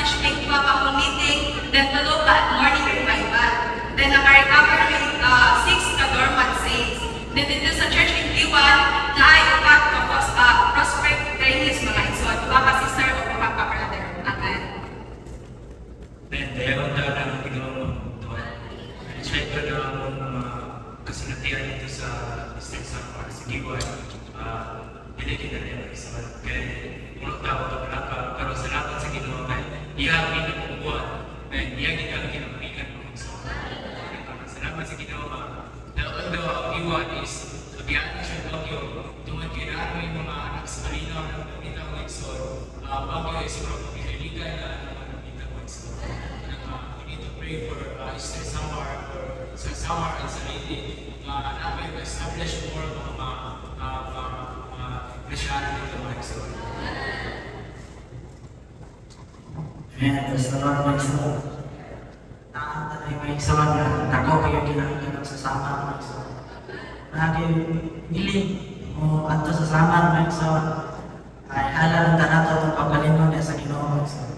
church may iba pa akong meeting, then tulo ka at morning revival. Then naka-recover may 6 ka dormant saints. Then dito sa church in Iwan, na ay upat ka prospect trainees mga isod. Upa ka sister o upa ka brother. Amen. Then dayon na lang Ginoo check na ang mga kasinatian dito sa Eastern Samar sa Giwan. Hindi kita na yung isa kaya ulo tao ito palaka pero salamat sa Ginoo kay iya ginagawa kaya iya ginagawa ng isa. Salamat sa Ginoo na although ang Giwan is abiyaan siya Bagyo tungod kailangan may mga anak sa Marina na nakita ko isor Bagyo is from Pilipinas na nakita ko isor. We need to pray for Eastern Samar sa Samar and sa Lady na may establish more mga Kristiyano dito mga isor. Amen. Praise the Lord, mga isor. Nakakita na yung mga isor na ako kayo ginagawa sa sama mga isor. Lagi hiling mo ato sa sama mga isor. Ay halang tanato itong pagkalingon niya sa Ginoo mga isor.